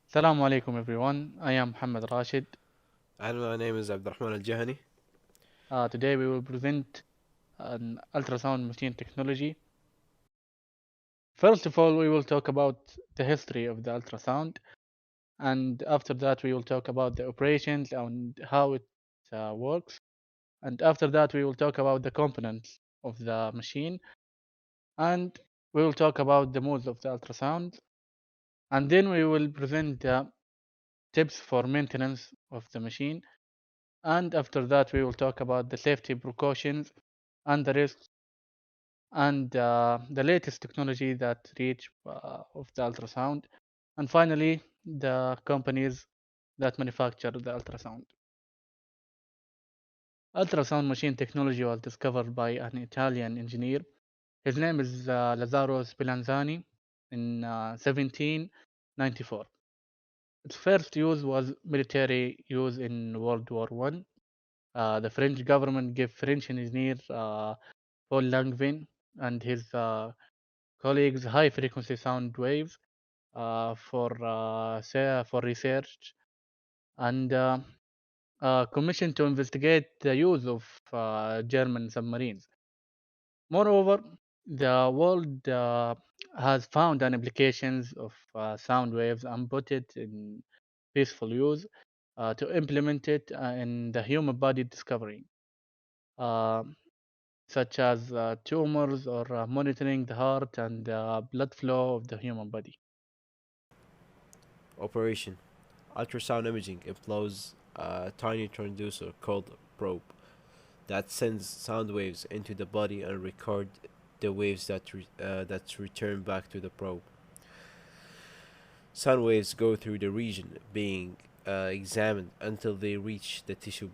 Assalamu alaikum everyone. I am Mohammed Rashed. And my name is Abdulrahman Al Juhani. Today we will present an ultrasound machine technology. First of all, we will talk about the history of the ultrasound, and after that, we will talk about the operations and how it works. And after that, we will talk about the components of the machine, and we will talk about the modes of the ultrasound. And then we will present the tips for maintenance of the machine. And after that, we will talk about the safety precautions and the risks and the latest technology that reach of the ultrasound, and finally the companies that manufacture the ultrasound. Ultrasound machine technology was discovered by an Italian engineer. His name is Lazzaro Spallanzani in 1794. Its first use was military use in World War One. The French government gave French engineer Paul Langevin and his colleagues high frequency sound waves for research and commissioned to investigate the use of German submarines. Moreover, the world has found an applications of sound waves and put it in peaceful use to implement it in the human body discovery, uh, such as tumors or monitoring the heart and blood flow of the human body. Operation Ultrasound imaging employs a tiny transducer called a probe that sends sound waves into the body and record the waves that return back to the probe. Sound waves go through the region being examined until they reach the tissue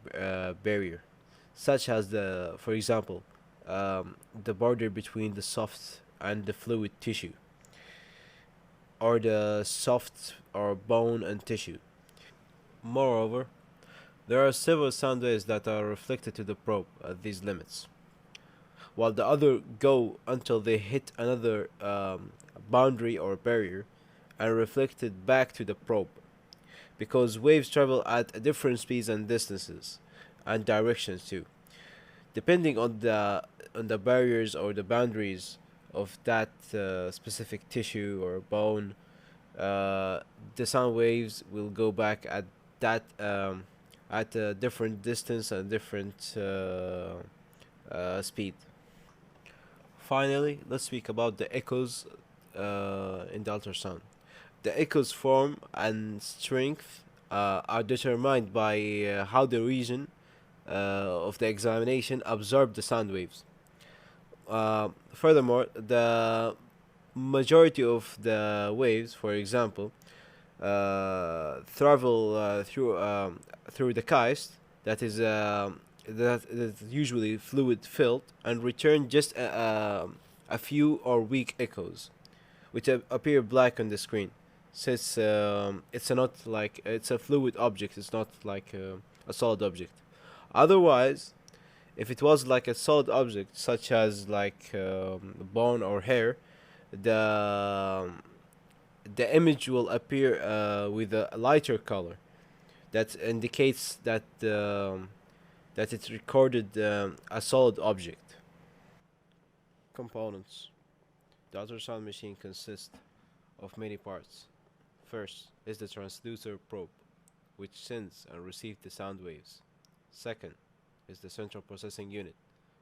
barrier, such as for example, the border between the soft and the fluid tissue, or the soft or bone and tissue. Moreover, there are several sound waves that are reflected to the probe at these limits, while the other go until they hit another boundary or barrier and reflected back to the probe. Because waves travel at different speeds and distances and directions too, depending on the barriers or the boundaries of that specific tissue or bone. The sound waves will go back that at a different distance and different speed. Finally, let's speak about the echoes in the ultrasound. The echoes form and strength are determined by how the region of the examination absorb the sound waves. Furthermore, the majority of the waves, for example, travel through the cast that is usually fluid filled and return just a few or weak echoes, which appear black on the screen. Since it's a not like it's a fluid object, it's not like a solid object. Otherwise, if it was like a solid object, such as like bone or hair, the the image will appear with a lighter color that indicates that it's recorded a solid object. Components. The ultrasound machine consists of many parts. First is the transducer probe, which sends and receives the sound waves. Second is the central processing unit,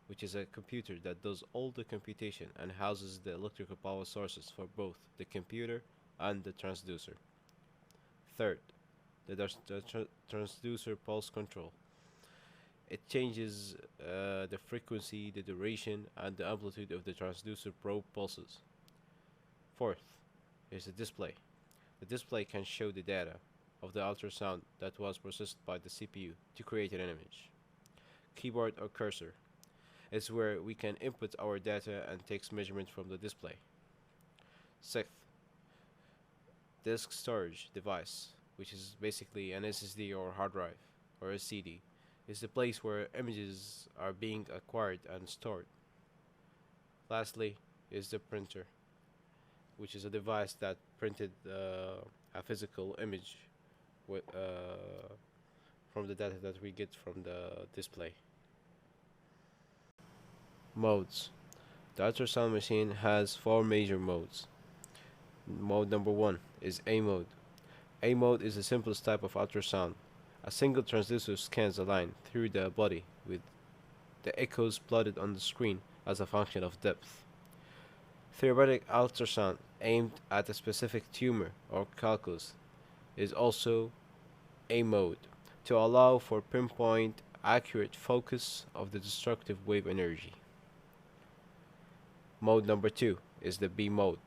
which is a computer that does all the computation and houses the electrical power sources for both the computer and the transducer. Third, the transducer pulse control. It changes the frequency, the duration, and the amplitude of the transducer probe pulses. Fourth is the display. The display can show the data of the ultrasound that was processed by the CPU to create an image. Keyboard or cursor is where we can input our data and takes measurement from the display. Sixth, disk storage device, which is basically an SSD or hard drive or a CD, is the place where images are being acquired and stored. Lastly, is the printer, which is a device that printed a physical image with, from the data that we get from the display. Modes. The ultrasound machine has four major modes. Mode number one is A mode. A mode is the simplest type of ultrasound. A single transducer scans a line through the body with the echoes plotted on the screen as a function of depth. Therapeutic ultrasound aimed at a specific tumor or calculus is also A mode to allow for pinpoint accurate focus of the destructive wave energy. Mode number two is the B mode.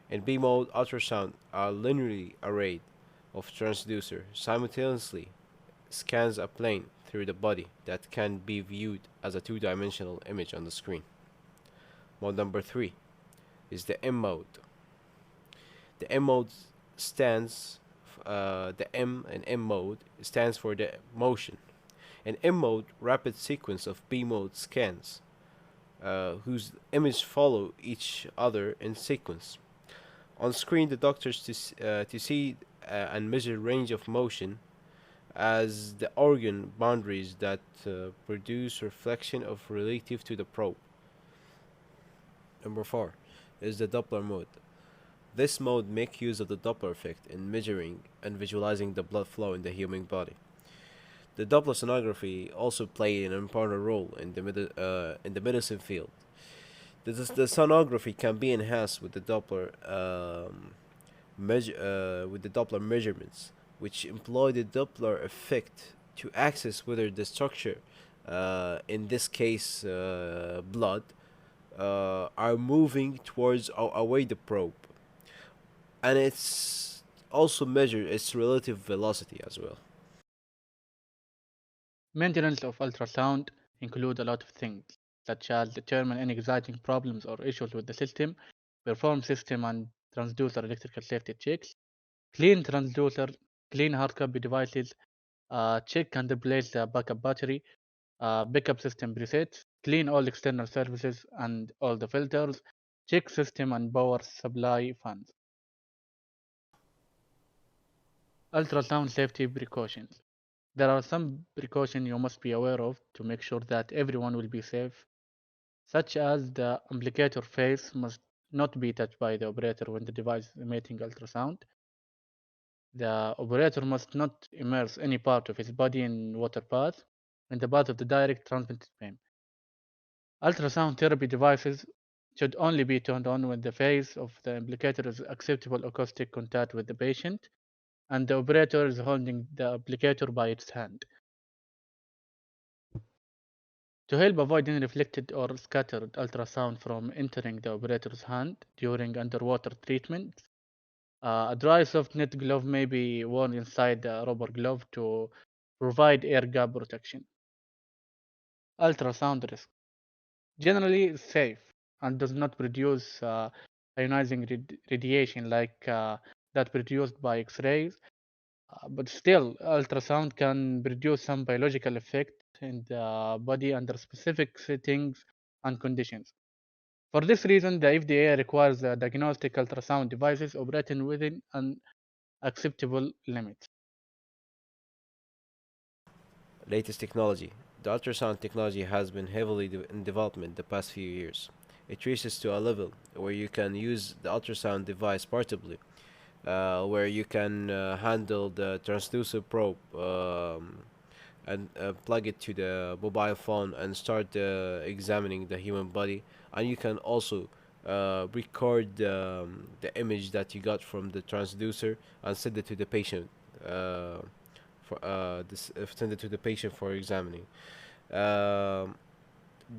In B mode, ultrasound are linearly arrayed of transducer simultaneously scans a plane through the body that can be viewed as a two-dimensional image on the screen. Mode number three is the M mode. The M mode stands the M in M mode stands for the motion. In M mode, rapid sequence of B mode scans, whose images follow each other in sequence. On screen, the doctors to see and measure range of motion as the organ boundaries that produce reflection of relative to the probe. Number four is the Doppler mode. This mode makes use of the Doppler effect in measuring and visualizing the blood flow in the human body. The Doppler sonography also played an important role in the medicine field. The sonography can be enhanced with the Doppler measurements, which employ the Doppler effect to access whether the structure, in this case blood, are moving towards or away the probe, and it's also measure its relative velocity as well. Maintenance of ultrasound include a lot of things, such as determine any exciting problems or issues with the system, perform system and transducer electrical safety checks, clean transducer, clean hard copy devices, check and replace the backup battery, backup system presets, clean all external services and all the filters, check system and power supply fans. Ultrasound safety precautions. There are some precautions you must be aware of to make sure that everyone will be safe, such as the implicator face must not be touched by the operator when the device is emitting ultrasound. The operator must not immerse any part of his body in water bath in the path of the direct transmitted beam. Ultrasound therapy devices should only be turned on when the phase of the implicator is acceptable acoustic contact with the patient and the operator is holding the applicator by its hand. To help avoid any reflected or scattered ultrasound from entering the operator's hand during underwater treatment, a dry soft knit glove may be worn inside the rubber glove to provide air gap protection. Ultrasound risk. Generally safe and does not produce ionizing radiation like that produced by X-rays. But still, ultrasound can produce some biological effect in the body under specific settings and conditions. For this reason, the FDA requires diagnostic ultrasound devices operating within an acceptable limit. Latest technology. The ultrasound technology has been heavily in development the past few years. It reaches to a level where you can use the ultrasound device portably, where you can handle the transducer probe and plug it to the mobile phone and start examining the human body. And you can also record the image that you got from the transducer and send it to the patient. Send it to the patient for examining. Um,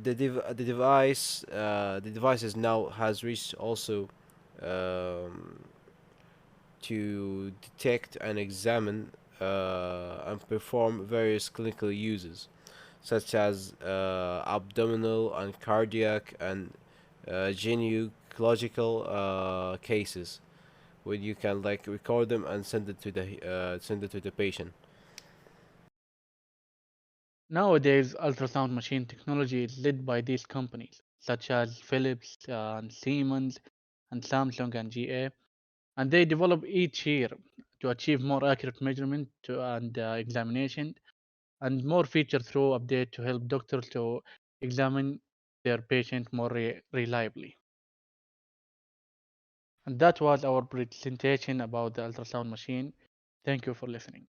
the devices now has reached also um, to detect and examine and perform various clinical uses, such as abdominal and cardiac and gynecological cases, where you can like record them and send it to the patient. Nowadays, ultrasound machine technology is led by these companies, such as Philips and Siemens. and Samsung and GA, and they develop each year to achieve more accurate measurement and examination and more feature through update to help doctors to examine their patient more reliably. And that was our presentation about the ultrasound machine. Thank you for listening.